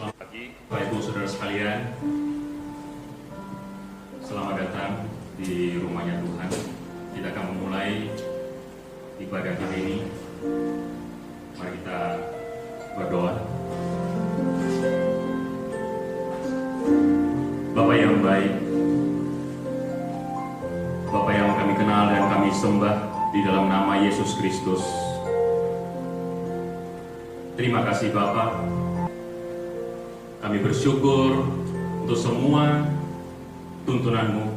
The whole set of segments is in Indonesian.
Selamat pagi, Bapak Ibu Saudara sekalian. Selamat datang di rumahnya Tuhan. Kita akan memulai ibadah hari ini. Mari kita berdoa. Bapa yang baik, Bapa yang kami kenal dan kami sembah di dalam nama Yesus Kristus. Terima kasih Bapa. Kami bersyukur untuk semua tuntunan-Mu,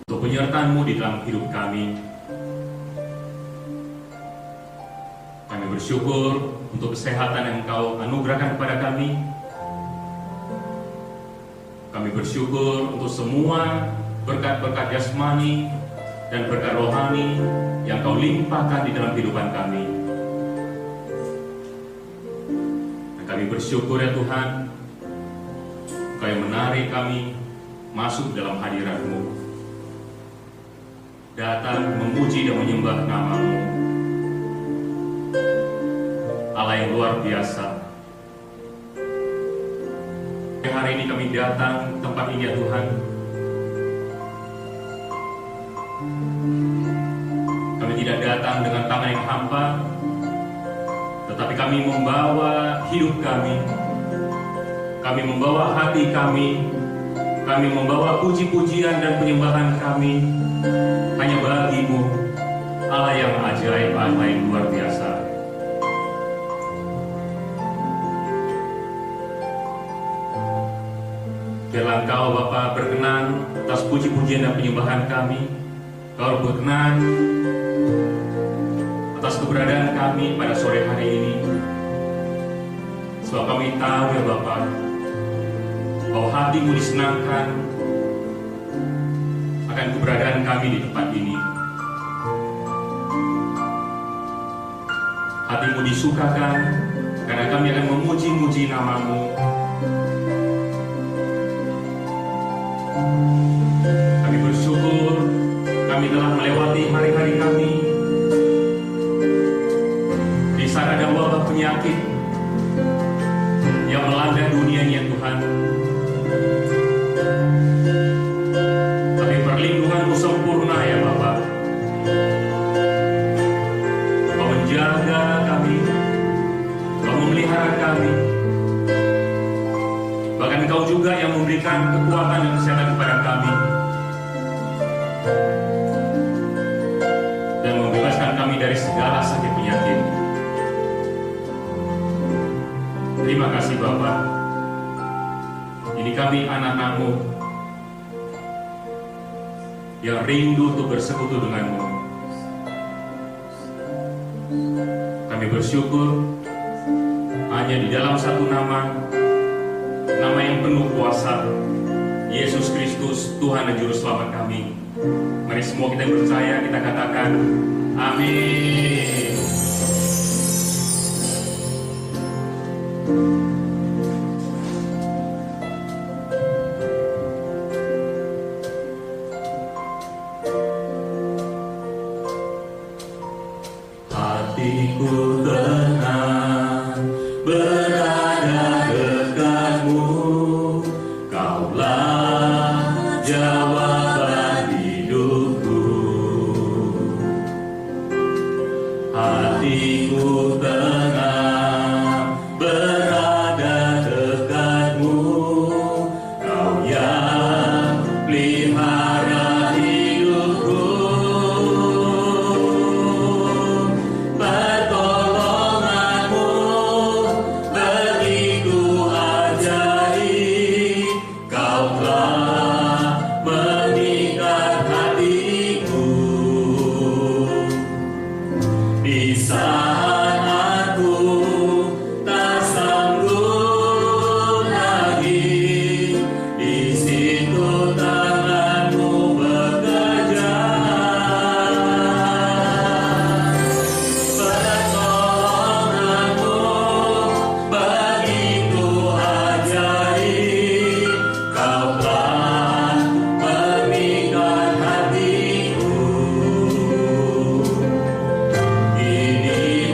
untuk penyertaan-Mu di dalam hidup kami. Kami bersyukur untuk kesehatan yang Engkau anugerahkan kepada kami. Kami bersyukur untuk semua berkat-berkat jasmani dan berkat rohani yang Kau limpahkan di dalam kehidupan kami. Kami bersyukur ya Tuhan, Kau yang menarik kami masuk dalam hadirat-Mu, datang memuji dan menyembah nama-Mu, Allah yang luar biasa. Yang hari ini kami datang tempat ini ya Tuhan, kami tidak datang dengan tangan yang hampa, tetapi kami membawa hidup kami membawa hati kami membawa puji-pujian dan penyembahan kami hanya bagi-Mu, Allah yang ajaib, Allah yang luar biasa. Biarlah Engkau Bapa berkenan atas puji-pujian dan penyembahan kami. Kau berkenan atas keberadaan kami pada sore hari ini. Sebab kami tahu ya Bapa, bahwa hati-Mu disenangkan akan keberadaan kami di tempat ini. Hati-Mu disukakan karena kami akan memuji-muji nama-Mu. Kami bersyukur kami telah melewati hari-hari kami di saat ada wabah penyakit yang melanda dunia ini ya Tuhan. Tapi perlindungan-Mu sempurna ya Bapa. Kau menjaga kami, Kau memelihara kami. Bahkan Kau juga yang memberikan kekuatan dan kesehatan kepada kami, dan membebaskan kami dari segala sakit penyakit. Terima kasih Bapa. Ini kami anak-Mu yang rindu untuk bersekutu dengan-Mu. Kami bersyukur hanya di dalam satu nama yang penuh kuasa, Yesus Kristus, Tuhan dan Juru Selamat kami. Mari semua kita yang percaya, kita katakan amin. Hatiku tenang berada dekat-Mu, Kaulah jawaban hidupku. Hatiku tenang berada dekat-Mu, Kau yang pelihara hidupku. Pertolongan-Mu bagiku ajaib, Kau telah mengikat hatiku. Di saat aku tak sanggup lagi, di situ tangan-Mu bekerja. Pertolongan-Mu begitu ajaib, Kau telah mengikat hatiku. Ini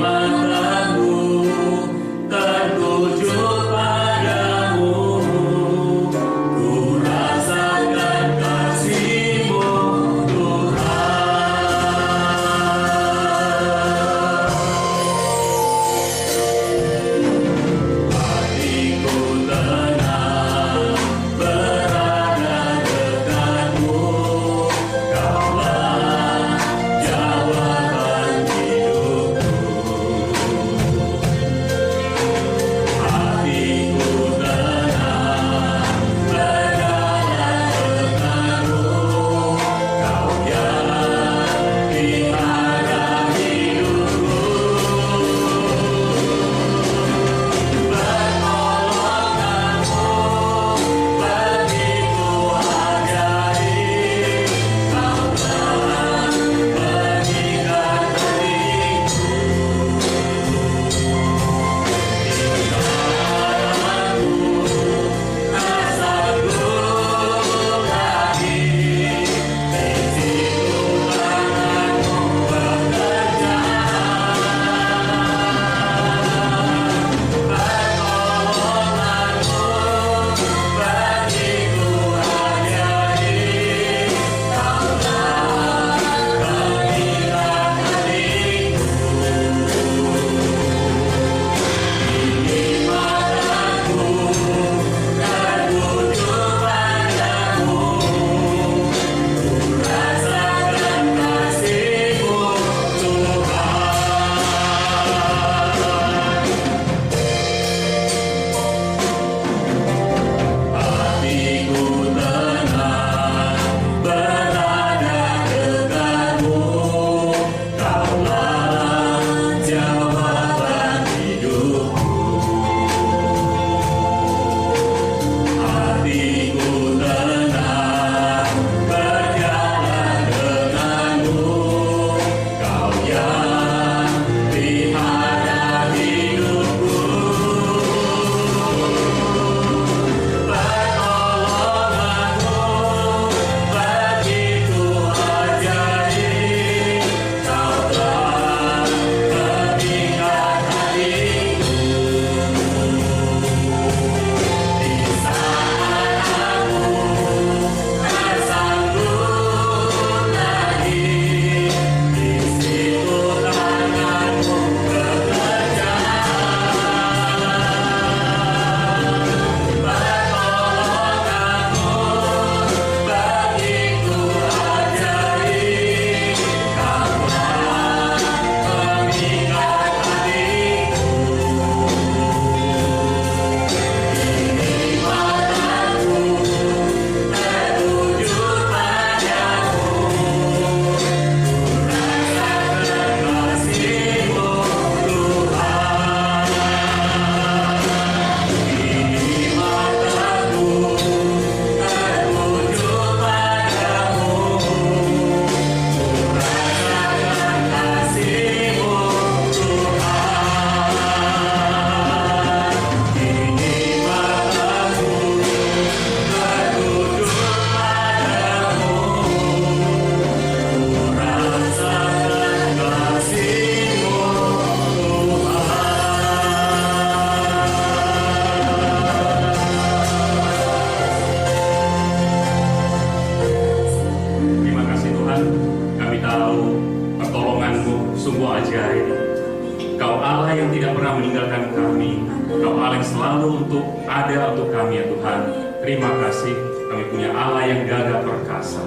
Kau Allah yang tidak pernah meninggalkan kami. Kau Allah yang selalu ada untuk kami ya Tuhan. Terima kasih, kami punya Allah yang gagah perkasa.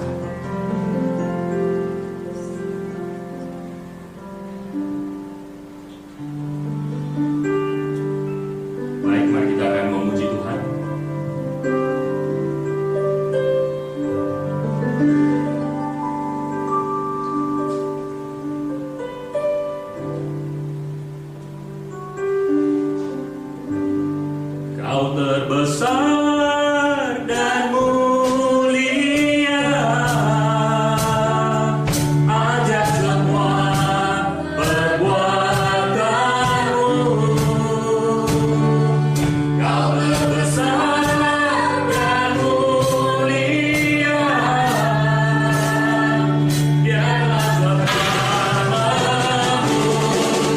Baik, mari kita akan memuji Tuhan. Kau terbesar dan mulia, ajak semua perbuatanmu. Kau terbesar dan mulia, biarlah semua memujimu.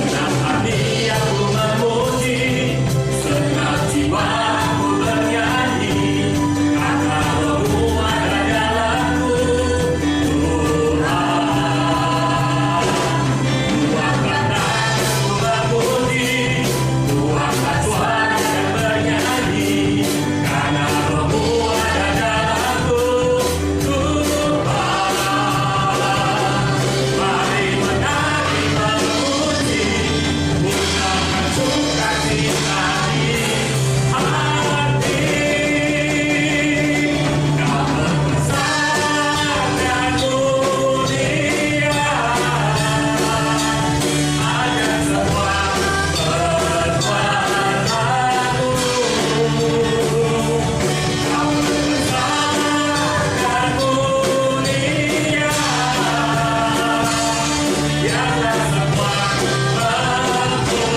Senang hati aku memuji, senang jiwaku bernyanyi, karena Roh-Mu ada dalamku, Tuhan. Tuangkan aku memuji, tuangkan suara dan bernyanyi, karena Roh-Mu ada dalamku, Tuhan. Mari menari memuji, ucapkan sukacita di hati. Kau terbesar dan mulia, ajak semua perbuatanmu. Kau terbesar dan mulia, biarlah semua memujimu.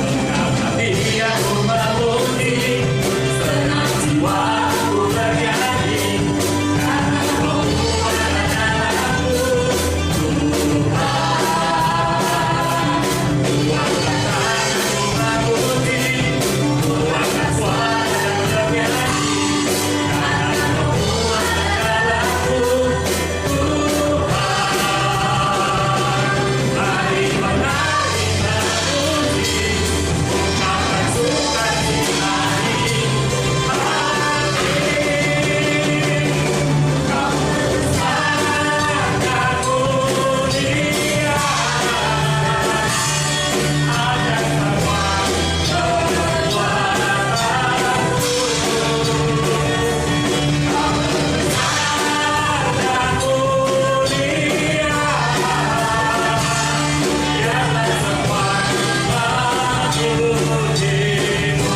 Senang hati aku memuji, senang jiwaku bernyanyi, karena Roh-Mu ada dalamku, Tuhan. Tuangkan aku memuji, tuangkan suara dan bernyanyi, karena Roh-Mu ada dalamku, Tuhan. Mari menari memuji, ucapkan sukacita di hati. Kau terbesar dan mulia, ajak semua perbuatanmu. Kau terbesar dan mulia, biarlah semua memujimu.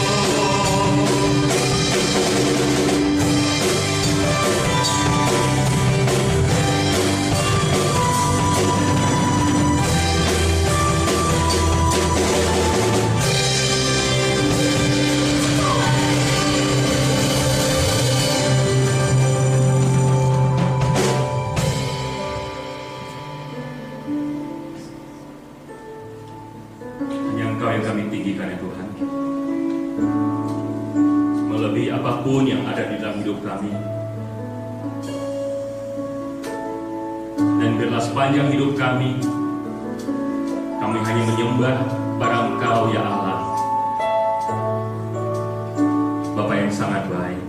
Hanya Engkau yang kami tinggikan ya Tuhan, melebihi apapun yang ada di dalam hidup kami. Dan biarlah sepanjang hidup kami hanya menyembah pada Engkau ya Allah, Bapa yang sangat baik.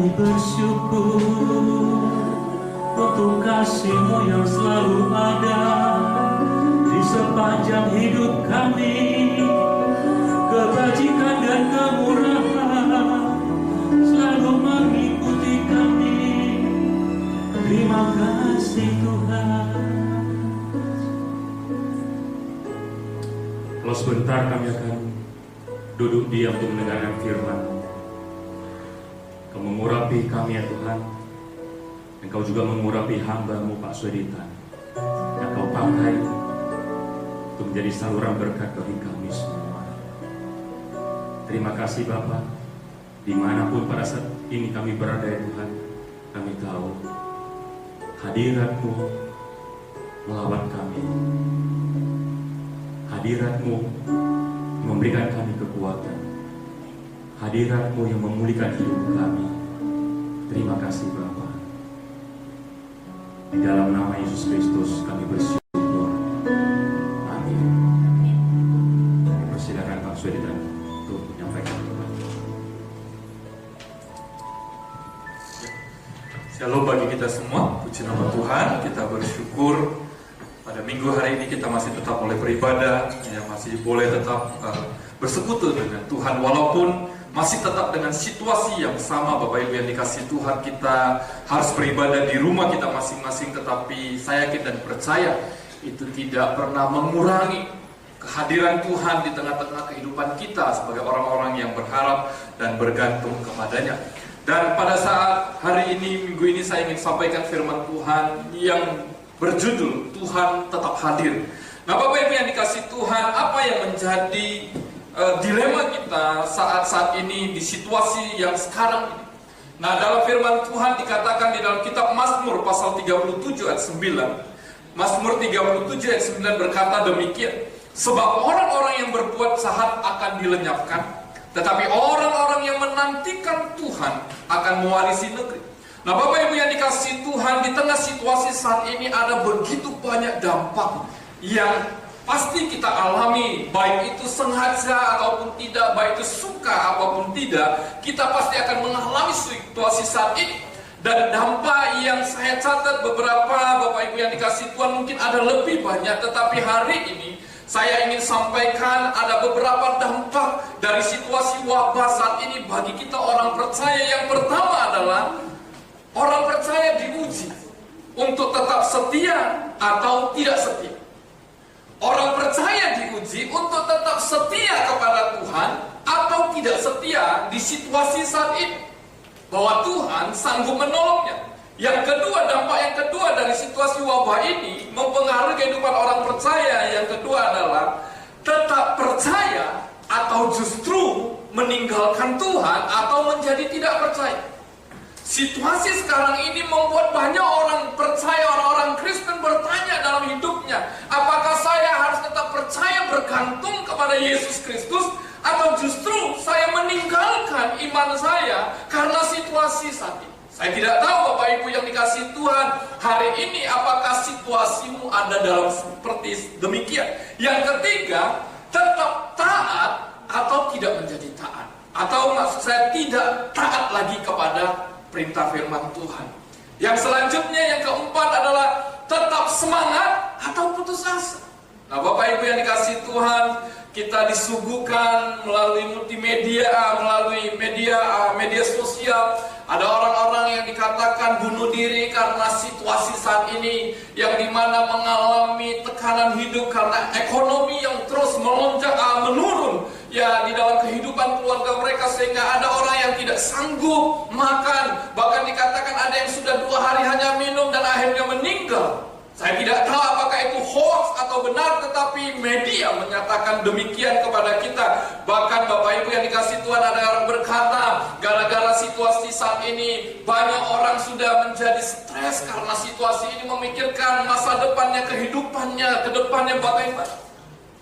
Kami bersyukur untuk kasih-Mu yang selalu ada di sepanjang hidup kami. Kebajikan dan kemurahan selalu mengikuti kami. Terima kasih Tuhan. Kalau sebentar kami akan duduk diam untuk mendengarkan firman. Kau mengurapi kami ya Tuhan. Engkau juga mengurapi hamba-Mu Pak Sweditan yang Kau pakai untuk menjadi saluran berkat bagi kami semua. Terima kasih Bapa. Dimanapun pada saat ini kami berada ya Tuhan, kami tahu hadirat-Mu melawat kami. Hadirat-Mu memberikan kami kekuatan. Hadirat-Mu yang memulihkan hidup kami. Terima kasih Bapa. Di dalam nama Yesus Kristus kami bersyukur. Amin. Persilakan Pak Sweditan untuk menyampaikan Tuhan. Shalom bagi kita semua. Puji nama Tuhan. Kita bersyukur pada minggu hari ini kita masih tetap boleh beribadah, masih boleh tetap bersekutu dengan Tuhan walaupun masih tetap dengan situasi yang sama. Bapak Ibu yang dikasihi Tuhan, kita harus beribadah di rumah kita masing-masing, tetapi saya yakin dan percaya itu tidak pernah mengurangi kehadiran Tuhan di tengah-tengah kehidupan kita sebagai orang-orang yang berharap dan bergantung kepadanya. Dan pada saat hari ini, minggu ini, saya ingin sampaikan firman Tuhan yang berjudul Tuhan tetap hadir. Nah Bapak Ibu yang dikasihi Tuhan, apa yang menjadi dilema kita saat ini di situasi yang sekarang ini? Nah dalam firman Tuhan dikatakan di dalam kitab Mazmur pasal 37 ayat 9. Mazmur 37 ayat 9 berkata demikian, sebab orang-orang yang berbuat jahat akan dilenyapkan, tetapi orang-orang yang menantikan Tuhan akan mewarisi negeri. Nah Bapak Ibu yang dikasihi Tuhan, di tengah situasi saat ini ada begitu banyak dampak yang pasti kita alami, baik itu sengaja ataupun tidak, baik itu suka apapun tidak, kita pasti akan mengalami situasi saat ini. Dan dampak yang saya catat beberapa, Bapak Ibu yang dikasihi Tuhan, mungkin ada lebih banyak, tetapi hari ini saya ingin sampaikan ada beberapa dampak dari situasi wabah saat ini bagi kita orang percaya. Yang pertama adalah orang percaya diuji untuk tetap setia atau tidak setia. Orang percaya diuji untuk tetap setia kepada Tuhan atau tidak setia di situasi saat ini, bahwa Tuhan sanggup menolongnya. Yang kedua, dampak yang kedua dari situasi wabah ini mempengaruhi kehidupan orang percaya. Yang kedua adalah tetap percaya atau justru meninggalkan Tuhan atau menjadi tidak percaya. Situasi sekarang ini membuat banyak orang percaya, orang-orang Kristen bertanya dalam hidupnya, apakah saya harus tetap percaya bergantung kepada Yesus Kristus, atau justru saya meninggalkan iman saya karena situasi saat ini. Saya tidak tahu Bapak Ibu yang dikasihi Tuhan, hari ini apakah situasimu ada dalam seperti demikian. Yang ketiga, tetap taat atau tidak menjadi taat, atau maksud saya tidak taat lagi kepada perintah firman Tuhan. Yang selanjutnya, yang keempat adalah tetap semangat atau putus asa. Nah Bapak Ibu yang dikasihi Tuhan, kita disuguhkan melalui multimedia, melalui media sosial. Ada orang-orang yang dikatakan bunuh diri karena situasi saat ini, yang dimana mengalami tekanan hidup karena ekonomi yang terus melonjak, menurun ya di dalam kehidupan keluarga mereka, sehingga ada orang yang tidak sanggup makan, bahkan dikatakan ada yang sudah 2 hari hanya minum dan akhirnya meninggal. Saya tidak tahu apakah itu hoax atau benar, tetapi media menyatakan demikian kepada kita. Bahkan Bapak Ibu yang dikasihi Tuhan, ada orang berkata, gara-gara situasi saat ini banyak orang sudah menjadi stres karena situasi ini, memikirkan masa depannya, kehidupannya, ke depannya bagaimana.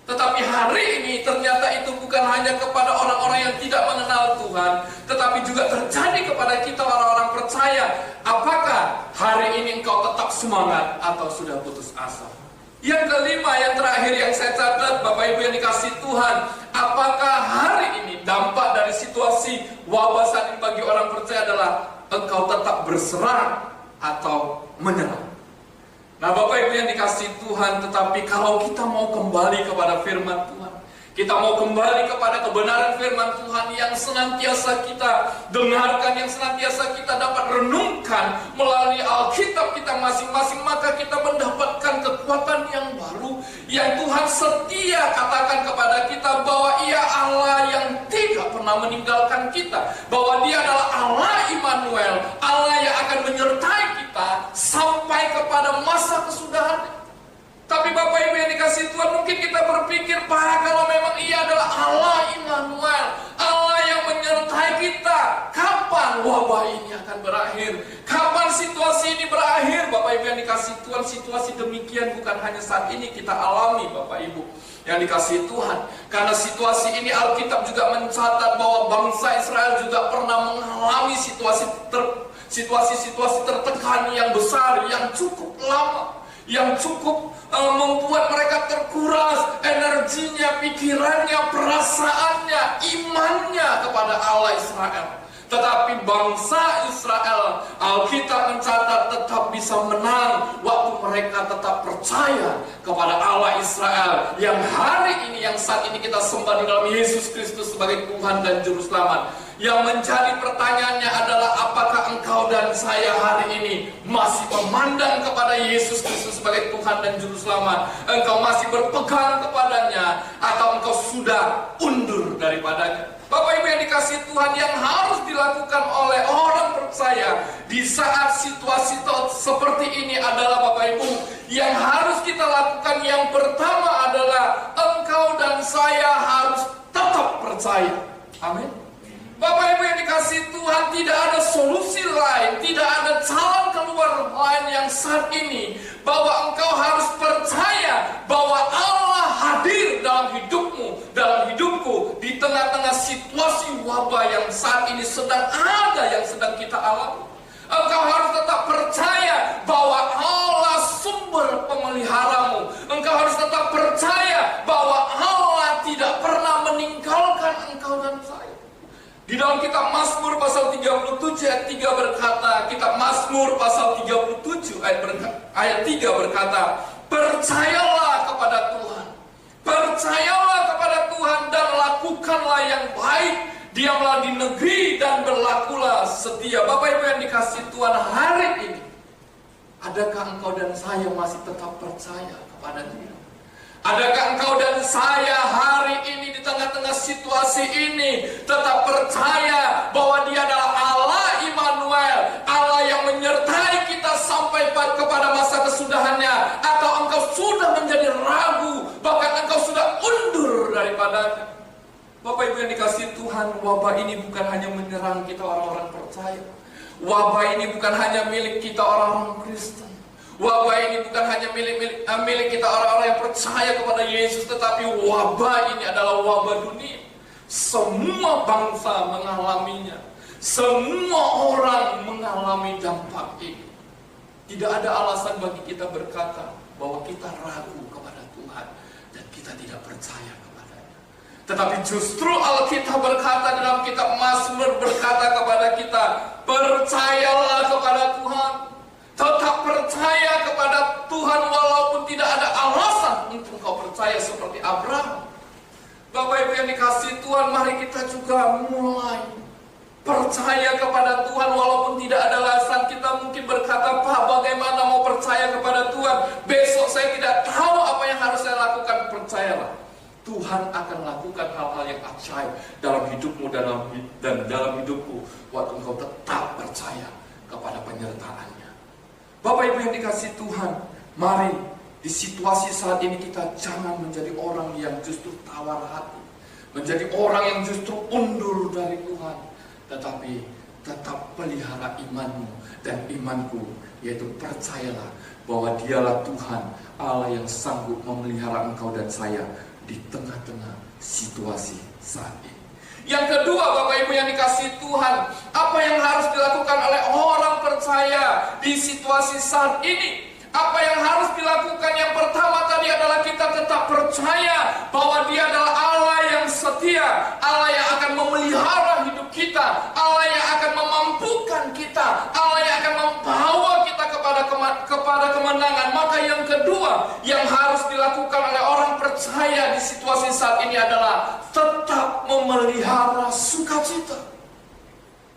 Tetapi hari ini ternyata itu bukan hanya kepada orang-orang yang tidak mengenal Tuhan, tetapi juga terjadi kepada kita orang-orang percaya. Apakah hari ini engkau tetap semangat atau sudah putus asa? Yang kelima, yang terakhir yang saya catat Bapak Ibu yang dikasihi Tuhan, apakah hari ini dampak dari situasi wabah saat ini bagi orang percaya adalah engkau tetap berserah atau menyerah. Nah Bapak Ibu yang dikasihi Tuhan, tetapi kalau kita mau kembali kepada firman Tuhan, kita mau kembali kepada kebenaran firman Tuhan yang senantiasa kita dengarkan, yang senantiasa kita dapat renungkan melalui Alkitab kita masing-masing, maka kita mendapatkan kekuatan yang baru, yang Tuhan setia katakan kepada kita bahwa Ia Allah yang tidak pernah meninggalkan kita, bahwa Dia adalah Allah Immanuel, Allah yang akan menyertai kita sampai kepada masa kesudahan. Tapi Bapak Ibu yang dikasihi Tuhan, mungkin kita berpikir, Pak, kalau memang Ia adalah Allah Immanuel, Allah yang menyertai kita, kapan wabah ini akan berakhir? Kapan situasi ini berakhir? Bapak Ibu yang dikasihi Tuhan, situasi demikian bukan hanya saat ini kita alami, Bapak Ibu yang dikasihi Tuhan. Karena situasi ini Alkitab juga mencatat bahwa bangsa Israel juga pernah mengalami situasi-situasi tertekan yang besar, yang cukup lama, yang cukup membuat mereka terkuras energinya, pikirannya, perasaannya, imannya kepada Allah Israel. Tetapi bangsa Israel, Alkitab mencatat, tetap bisa menang waktu mereka tetap percaya kepada Allah Israel yang hari ini, yang saat ini kita sembah di dalam Yesus Kristus sebagai Tuhan dan Juru Selamat. Yang menjadi pertanyaannya adalah, apakah engkau dan saya hari ini masih memandang kepada Yesus Kristus sebagai Tuhan dan Juru Selamat? Engkau masih berpegang kepadanya atau engkau sudah undur daripadanya? Bapak Ibu yang dikasihi Tuhan, yang harus dilakukan oleh orang percaya di saat situasi seperti ini adalah, Bapak Ibu, yang harus kita lakukan yang pertama adalah engkau dan saya harus tetap percaya. Amin. Bapak Ibu yang dikasihi Tuhan, tidak ada solusi lain, tidak ada jalan keluar lain yang saat ini, bahwa engkau harus percaya bahwa Allah hadir dalam hidupmu, dalam hidupku, di tengah-tengah situasi wabah yang saat ini sedang ada, yang sedang kita alami. Engkau harus tetap percaya bahwa Allah sumber pemeliharamu. Engkau harus tetap percaya bahwa Allah tidak pernah meninggalkan engkau dan saya. Di dalam kitab Mazmur pasal 37 ayat 3 berkata, kitab Mazmur pasal 37 ayat 3 berkata, percayalah kepada Tuhan, percayalah kepada Tuhan dan lakukanlah yang baik, diamlah di negeri dan berlakulah setia. Bapak Ibu yang dikasihi Tuhan, hari ini adakah engkau dan saya masih tetap percaya kepada Dia? Adakah engkau dan saya hari ini di tengah-tengah situasi ini tetap percaya bahwa Dia adalah Allah Immanuel, Allah yang menyertai kita sampai kepada masa kesudahannya? Atau engkau sudah menjadi ragu, bahkan engkau sudah undur daripadanya? Bapak Ibu yang dikasihi Tuhan, wabah ini bukan hanya menyerang kita orang-orang percaya. Wabah ini bukan hanya milik kita orang-orang Kristen. Wabah ini bukan hanya milik kita orang-orang yang percaya kepada Yesus, tetapi wabah ini adalah wabah dunia. Semua bangsa mengalaminya. Semua orang mengalami dampak ini. Tidak ada alasan bagi kita berkata bahwa kita ragu kepada Tuhan dan kita tidak percaya kepadanya. Tetapi justru Alkitab berkata dalam kitab Mazmur, berkata kepada kita, percayalah kepada Tuhan. Tetap percaya kepada Tuhan walaupun tidak ada alasan untuk kau percaya seperti Abraham. Bapak Ibu yang dikasihi Tuhan, mari kita juga mulai percaya kepada Tuhan walaupun tidak ada alasan. Kita mungkin berkata, Pak, bagaimana mau percaya kepada Tuhan? Besok saya tidak tahu apa yang harus saya lakukan. Percayalah, Tuhan akan lakukan hal-hal yang ajaib dalam hidupmu dan dalam hidupku waktu engkau tetap percaya kepada penyertaannya. Bapak Ibu yang dikasihi Tuhan, mari di situasi saat ini kita jangan menjadi orang yang justru tawar hati, menjadi orang yang justru undur dari Tuhan, tetapi tetap pelihara imanmu dan imanku, yaitu percayalah bahwa Dialah Tuhan Allah yang sanggup memelihara engkau dan saya di tengah-tengah situasi saat ini. Yang kedua, Bapak Ibu yang dikasihi Tuhan, apa yang harus dilakukan oleh orang percaya di situasi saat ini? Apa yang harus dilakukan? Yang pertama tadi adalah kita tetap percaya bahwa Dia adalah Allah yang setia, Allah yang akan memelihara hidup kita, Allah yang akan memampukan kita kedua yang harus dilakukan oleh orang percaya di situasi saat ini adalah tetap memelihara sukacita.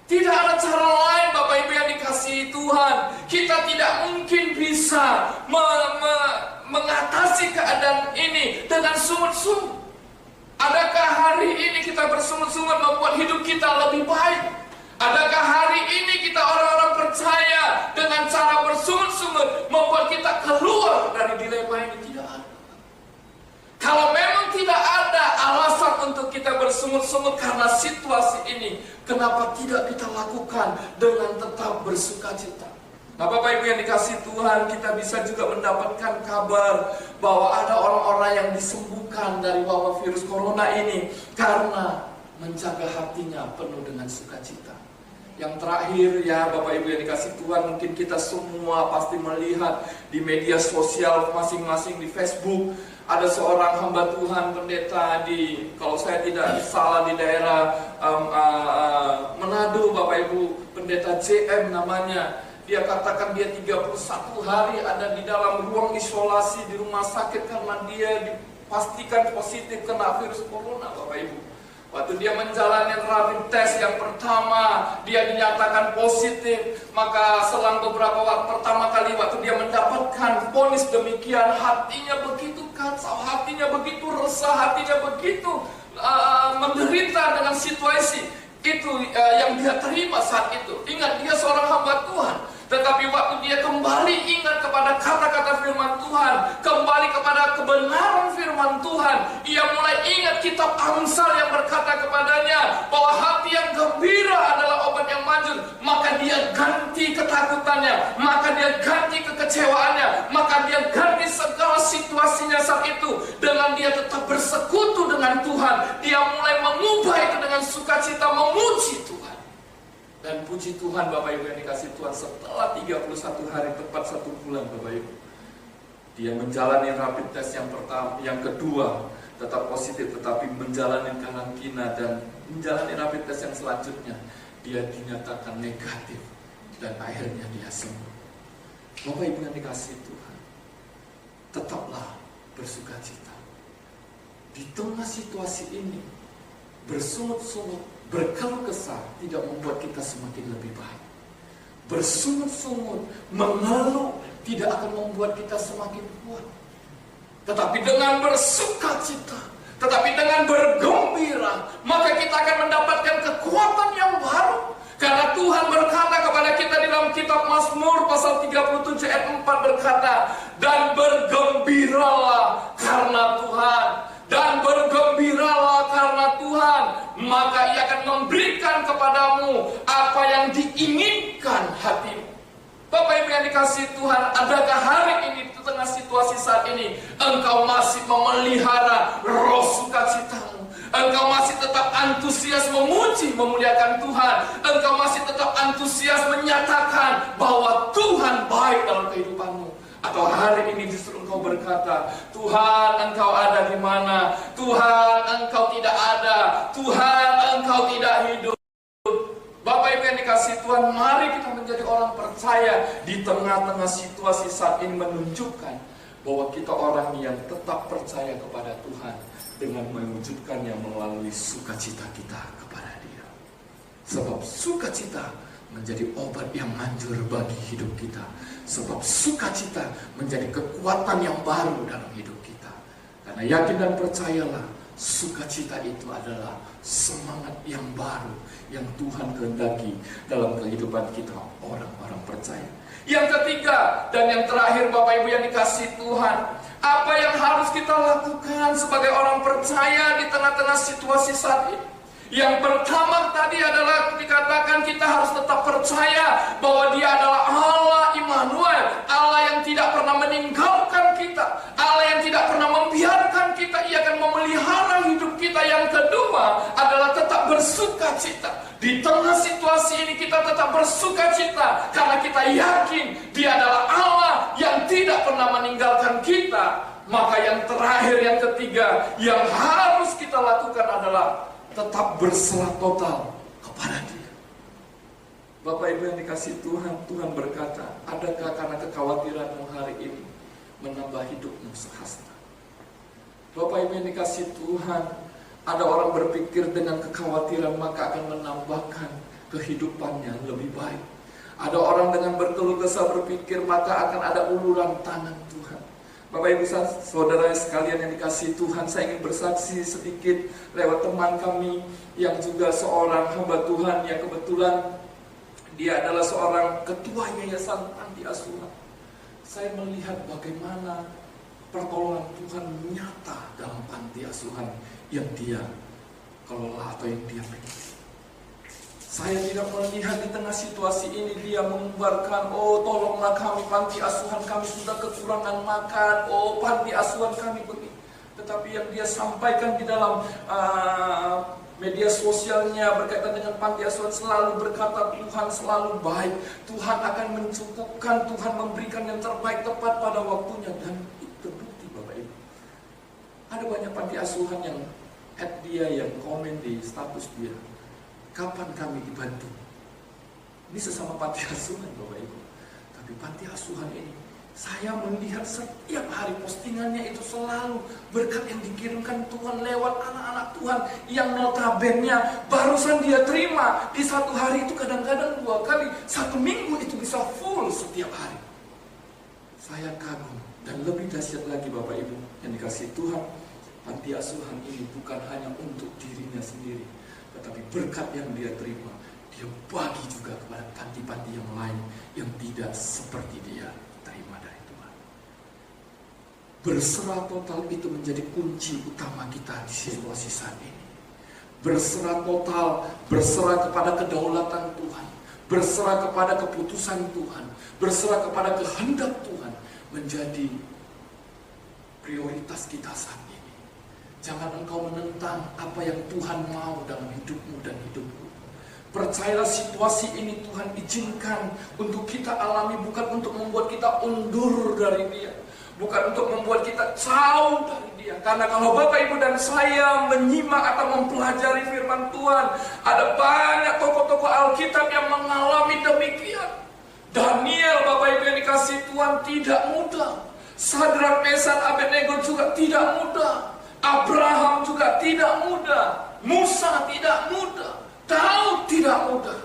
Tidak ada cara lain Bapak Ibu yang dikasihi Tuhan. Kita tidak mungkin bisa mengatasi keadaan ini dengan sungut-sungut. Adakah hari ini kita bersungut-sungut membuat hidup kita lebih baik? Adakah hari ini kita orang-orang percaya dengan cara bersungut-sungut membuat kita keluar dari dilema ini? Tidak ada. Kalau memang tidak ada alasan untuk kita bersungut-sungut karena situasi ini, kenapa tidak kita lakukan dengan tetap bersukacita? Nah Bapak Ibu yang dikasihi Tuhan, kita bisa juga mendapatkan kabar bahwa ada orang-orang yang disembuhkan dari wabah virus corona ini karena menjaga hatinya penuh dengan sukacita. Yang terakhir ya Bapak Ibu yang dikasihi Tuhan, mungkin kita semua pasti melihat di media sosial masing-masing, di Facebook, ada seorang hamba Tuhan pendeta di, kalau saya tidak salah, di daerah Manado Bapak Ibu, pendeta JM namanya. Dia katakan dia 31 hari ada di dalam ruang isolasi di rumah sakit karena dia dipastikan positif kena virus corona Bapak Ibu. Waktu dia menjalani rapid test yang pertama, dia dinyatakan positif. Maka selang beberapa waktu, pertama kali waktu dia mendapatkan vonis demikian, hatinya begitu kacau, hatinya begitu resah, hatinya begitu menderita dengan situasi itu yang dia terima saat itu. Ingat, dia seorang hamba Tuhan. Tetapi waktu dia kembali ingat kepada kata-kata firman Tuhan, kembali kepada kebenaran firman Tuhan, ia mulai ingat kitab Amsal yang berkata kepadanya bahwa hati yang gembira adalah obat yang manjur. Maka dia ganti ketakutannya, maka dia ganti kekecewaannya, maka dia ganti segala situasinya saat itu dengan dia tetap bersekutu dengan Tuhan. Dia mulai mengubah itu dengan sukacita, memuji Tuhan. Dan puji Tuhan Bapak Ibu yang dikasihi Tuhan, setelah 31 hari tepat 1 bulan Bapak Ibu, dia menjalani rapid test yang pertama, yang kedua tetap positif, tetapi menjalani karantina dan menjalani rapid test yang selanjutnya dia dinyatakan negatif dan akhirnya dia sembuh. Bapak Ibu yang dikasihi Tuhan, tetaplah bersukacita. Di tengah situasi ini, bersungut-sungut, berkeluh kesah tidak membuat kita semakin lebih baik. Bersungut-sungut, mengeluh tidak akan membuat kita semakin kuat. Tetapi dengan bersukacita, tetapi dengan bergembira, maka kita akan mendapatkan kekuatan yang baru. Karena Tuhan berkata kepada kita di dalam kitab Mazmur pasal 37 ayat 4 berkata, dan bergembiralah karena Tuhan, dan bergembiralah karena Tuhan, maka Ia akan memberikan kepadamu apa yang diinginkan hatimu. Bapak Ibu yang dikasihi Tuhan, adakah hari ini di tengah situasi saat ini engkau masih memelihara roh sukacitamu? Engkau masih tetap antusias memuji, memuliakan Tuhan? Engkau masih tetap antusias menyatakan bahwa Tuhan baik dalam kehidupanmu? Atau hari ini justru engkau berkata, Tuhan engkau ada di mana? Tuhan engkau tidak ada. Tuhan engkau tidak hidup. Bapak Ibu yang dikasihi Tuhan, mari kita menjadi orang percaya di tengah-tengah situasi saat ini, menunjukkan bahwa kita orang yang tetap percaya kepada Tuhan dengan mewujudkannya melalui sukacita kita kepada Dia. Sebab sukacita menjadi obat yang manjur bagi hidup kita. Sebab sukacita menjadi kekuatan yang baru dalam hidup kita. Karena yakin dan percayalah, sukacita itu adalah semangat yang baru yang Tuhan kehendaki dalam kehidupan kita orang-orang percaya. Yang ketiga dan yang terakhir Bapak Ibu yang dikasihi Tuhan, apa yang harus kita lakukan sebagai orang percaya di tengah-tengah situasi saat ini? Yang pertama tadi adalah dikatakan kita harus tetap percaya bahwa Dia adalah Allah Immanuel, Allah yang tidak pernah meninggalkan kita, Allah yang tidak pernah membiarkan kita, Ia akan memelihara hidup kita. Yang kedua adalah tetap bersukacita. Di tengah situasi ini kita tetap bersukacita karena kita yakin Dia adalah Allah yang tidak pernah meninggalkan kita. Maka yang terakhir, yang ketiga, yang harus kita lakukan adalah tetap berserah total kepada Dia. Bapak Ibu yang dikasihi Tuhan, Tuhan berkata, adakah karena kekhawatiranmu hari ini menambah hidupmu sehasta. Bapak Ibu yang dikasih Tuhan, ada orang berpikir dengan kekhawatiran maka akan menambahkan kehidupannya lebih baik. Ada orang dengan berkeluh kesah berpikir maka akan ada uluran tangan Tuhan. Bapak Ibu Saudara sekalian yang dikasih Tuhan, saya ingin bersaksi sedikit lewat teman kami yang juga seorang hamba Tuhan yang kebetulan dia adalah seorang ketua yayasan panti asuhan. Saya melihat bagaimana pertolongan Tuhan nyata dalam panti asuhan yang dia kelola atau yang dia miliki. Saya tidak melihat di tengah situasi ini dia mengubarkan, oh tolonglah kami, panti asuhan kami sudah kekurangan makan, oh panti asuhan kami begini. Tetapi yang dia sampaikan di dalam media sosialnya berkaitan dengan panti asuhan selalu berkata Tuhan selalu baik, Tuhan akan mencukupkan, Tuhan memberikan yang terbaik tepat pada waktunya. Dan itu terbukti Bapak Ibu. Ada banyak panti asuhan yang add dia, yang komen di status dia, kapan kami dibantu? Ini sesama panti asuhan Bapak Ibu. Tapi panti asuhan ini, saya melihat setiap hari postingannya itu selalu berkat yang dikirimkan Tuhan lewat anak-anak Tuhan yang notabene barusan dia terima di satu hari itu kadang-kadang 2 kali, 1 minggu itu bisa full setiap hari. Saya kagum. Dan lebih dahsyat lagi Bapak Ibu yang dikasih Tuhan, panti asuhan ini bukan hanya untuk dirinya sendiri, tetapi berkat yang dia terima, dia bagi juga kepada panti-panti yang lain yang tidak seperti dia terima dari Tuhan. Berserah total itu menjadi kunci utama kita di situasi saat ini. Berserah total, berserah kepada kedaulatan Tuhan, berserah kepada keputusan Tuhan, berserah kepada kehendak Tuhan menjadi prioritas kita saat ini. Jangan engkau menentang apa yang Tuhan mau dalam hidupmu dan hidupku. Percayalah situasi ini Tuhan izinkan untuk kita alami, bukan untuk membuat kita undur dari Dia, bukan untuk membuat kita jauh dari Dia. Karena kalau Bapak Ibu dan saya menyimak atau mempelajari firman Tuhan, ada banyak tokoh-tokoh Alkitab yang mengalami demikian. Daniel, Bapak Ibu yang dikasih Tuhan, tidak mudah. Sadrak, Mesak, Abednego juga tidak mudah. Abraham juga tidak mudah. Musa tidak mudah. Daud tidak mudah.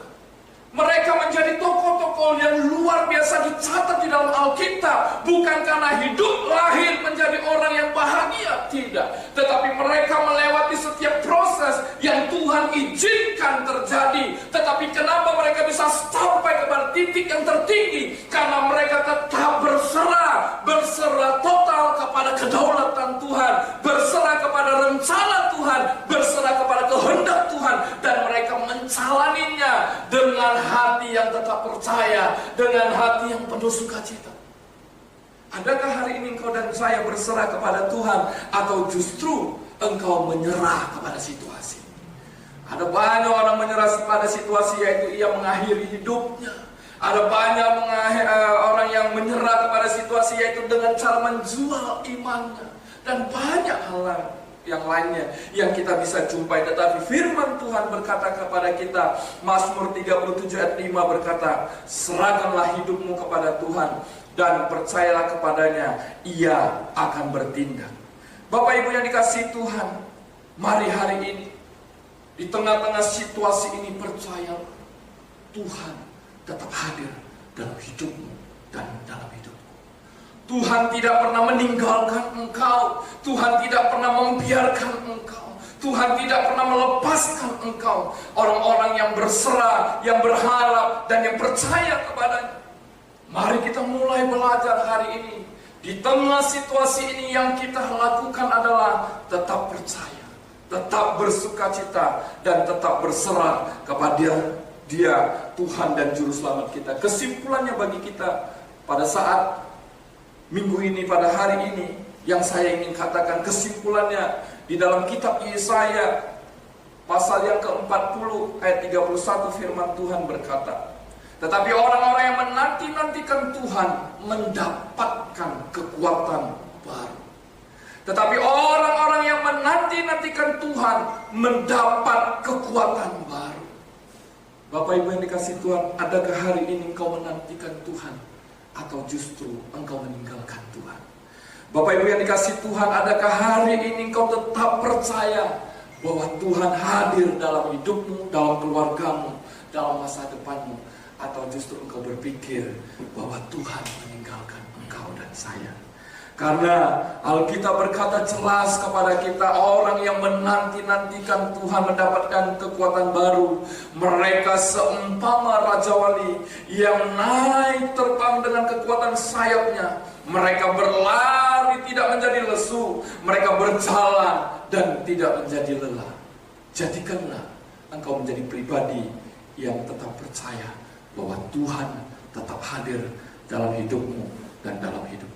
Mereka menjadi tokoh-tokoh yang luar biasa dicatat di dalam Alkitab. Bukan karena hidup lahir menjadi orang yang bahagia, tidak. Tetapi mereka melewati setiap proses yang Tuhan izinkan terjadi. Tetapi kenapa mereka bisa sampai kepada titik yang tertinggi? Karena mereka tetap berserah total kepada kedaulatan Tuhan, berserah kepada rencana Tuhan, berserah kepada kehendak Tuhan, dan mereka menjalaninya dengan hati yang tetap percaya, dengan hati yang penuh sukacita. Adakah hari ini engkau dan saya berserah kepada Tuhan, atau justru engkau menyerah kepada situasi? Ada banyak orang menyerah pada situasi, yaitu ia mengakhiri hidupnya. Ada banyak orang yang menyerah kepada situasi, yaitu dengan cara menjual imannya. Dan banyak hal yang lainnya yang kita bisa jumpai. Tetapi firman Tuhan berkata kepada kita, Mazmur 37 ayat 5 berkata, serahkanlah hidupmu kepada Tuhan dan percayalah kepadanya, Ia akan bertindak. Bapak Ibu yang dikasihi Tuhan, mari hari ini di tengah-tengah situasi ini percayalah, Tuhan tetap hadir dalam hidupmu dan dalam hidupmu. Tuhan tidak pernah meninggalkan engkau. Tuhan tidak pernah membiarkan engkau. Tuhan tidak pernah melepaskan engkau. Orang-orang yang berserah, yang berharap, dan yang percaya kepadanya. Mari kita mulai belajar hari ini. Di tengah situasi ini yang kita lakukan adalah tetap percaya, tetap bersukacita, dan tetap berserah kepada Dia, Tuhan dan Juru Selamat kita. Kesimpulannya bagi kita pada saat minggu ini, pada hari ini, yang saya ingin katakan kesimpulannya di dalam kitab Yesaya pasal yang ke-40 ayat 31 firman Tuhan berkata, tetapi orang-orang yang menanti-nantikan Tuhan mendapatkan kekuatan baru. Tetapi orang-orang yang menanti-nantikan Tuhan mendapat kekuatan baru. Bapak Ibu yang dikasih Tuhan, adakah hari ini engkau menantikan Tuhan, atau justru engkau meninggalkan Tuhan? Bapak Ibu yang dikasih Tuhan, adakah hari ini engkau tetap percaya bahwa Tuhan hadir dalam hidupmu, dalam keluargamu, dalam masa depanmu? Atau justru engkau berpikir bahwa Tuhan meninggalkan engkau dan saya? Karena Alkitab berkata jelas kepada kita, orang yang menanti-nantikan Tuhan mendapatkan kekuatan baru. Mereka seumpama Raja Wali yang naik terbang dengan kekuatan sayapnya. Mereka berlari tidak menjadi lesu, mereka berjalan dan tidak menjadi lelah. Jadikanlah engkau menjadi pribadi yang tetap percaya bahwa Tuhan tetap hadir dalam hidupmu dan dalam hidupku.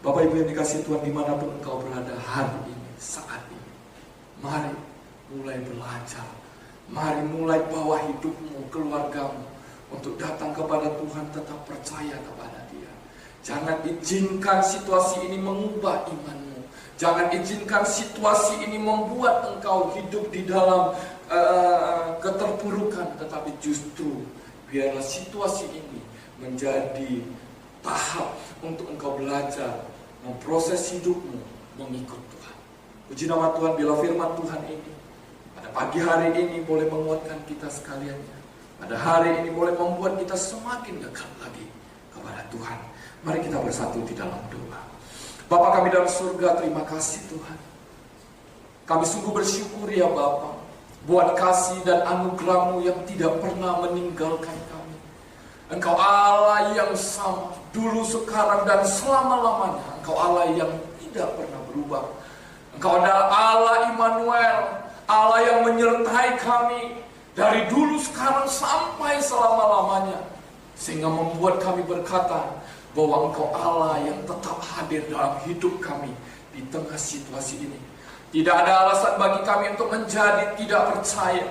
Bapak Ibu yang dikasih Tuhan, dimanapun engkau berada hari ini, saat ini, mari mulai belajar. Mari mulai bawa hidupmu, keluargamu untuk datang kepada Tuhan, tetap percaya kepada Dia. Jangan izinkan situasi ini mengubah imanmu. Jangan izinkan situasi ini membuat engkau hidup di dalam keterpurukan. Tetapi justru biarlah situasi ini menjadi tahap untuk engkau belajar memproses hidupmu mengikut Tuhan. Puji nama Tuhan, bila firman Tuhan ini pada pagi hari ini boleh menguatkan kita sekaliannya. Pada hari ini boleh membuat kita semakin dekat lagi kepada Tuhan. Mari kita bersatu di dalam doa. Bapa kami dalam surga, terima kasih Tuhan. Kami sungguh bersyukur ya Bapa, buat kasih dan anugerah-Mu yang tidak pernah meninggalkan kami. Engkau Allah yang sama, dulu, sekarang, dan selama-lamanya. Engkau Allah yang tidak pernah berubah. Engkau adalah Allah Immanuel, Allah yang menyertai kami dari dulu, sekarang, sampai selama-lamanya. Sehingga membuat kami berkata bahwa Engkau Allah yang tetap hadir dalam hidup kami di tengah situasi ini. Tidak ada alasan bagi kami untuk menjadi tidak percaya.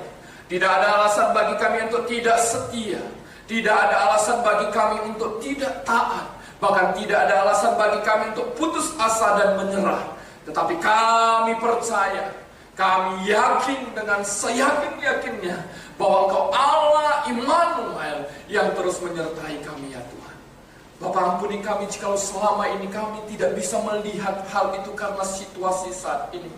Tidak ada alasan bagi kami untuk tidak setia. Tidak ada alasan bagi kami untuk tidak taat. Bahkan tidak ada alasan bagi kami untuk putus asa dan menyerah. Tetapi kami percaya, kami yakin dengan seyakin-yakinnya bahwa Engkau Allah Immanuel yang terus menyertai kami ya Tuhan. Bapa, ampuni kami jika selama ini kami tidak bisa melihat hal itu karena situasi saat ini.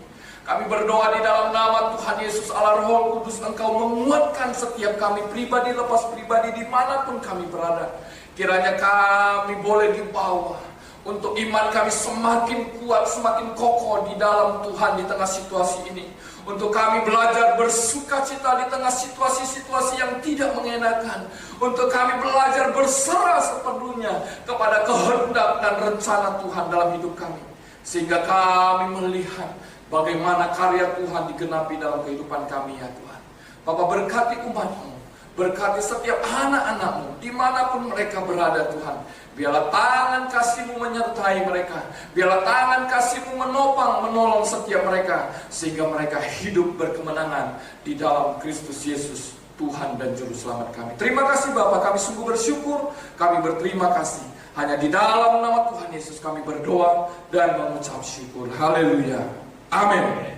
Kami berdoa di dalam nama Tuhan Yesus Allah Roh Kudus, Engkau menguatkan setiap kami pribadi lepas pribadi dimanapun kami berada. Kiranya kami boleh dibawa untuk iman kami semakin kuat, semakin kokoh di dalam Tuhan di tengah situasi ini. Untuk kami belajar bersuka cita di tengah situasi-situasi yang tidak mengenakan. Untuk kami belajar berserah sepenuhnya kepada kehendak dan rencana Tuhan dalam hidup kami. Sehingga kami melihat bagaimana karya Tuhan digenapi dalam kehidupan kami ya Tuhan. Bapa, berkati umat-Mu, berkati setiap anak-anak-Mu dimanapun mereka berada Tuhan. Biarlah tangan kasih-Mu menyertai mereka. Biarlah tangan kasih-Mu menopang, menolong setiap mereka. Sehingga mereka hidup berkemenangan di dalam Kristus Yesus, Tuhan dan Juru Selamat kami. Terima kasih Bapa, kami sungguh bersyukur, kami berterima kasih. Hanya di dalam nama Tuhan Yesus kami berdoa dan mengucap syukur. Haleluya. Amin.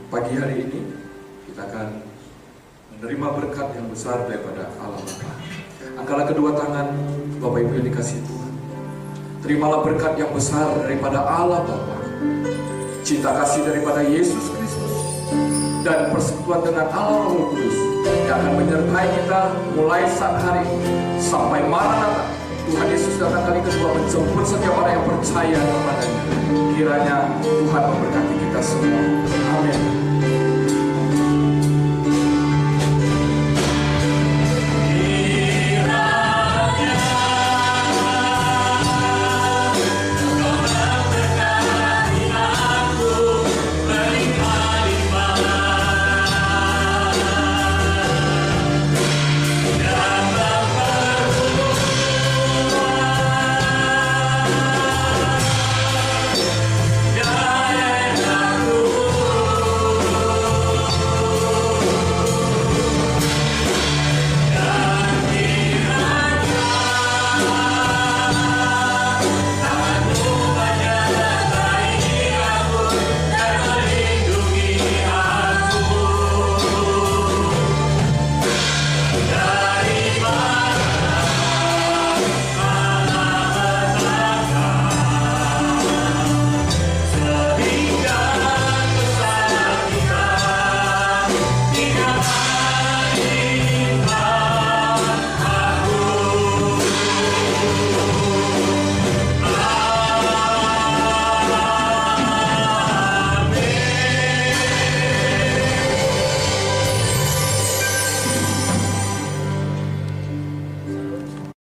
Pagi hari ini kita akan menerima berkat yang besar daripada Allah Bapa. Angkatlah kedua tangan Bapak Ibu yang dikasihi Tuhan. Terimalah berkat yang besar daripada Allah Bapa, cinta kasih daripada Yesus Kristus, dan persekutuan dengan Allah Roh Kudus yang akan menyertai kita mulai saat hari ini sampai Maranatha. Tuhan Yesus datang kali kedua menjemput setiap orang yang percaya kepada-Nya. Kiranya Tuhan memberkati kita semua. Amin. Tuhan.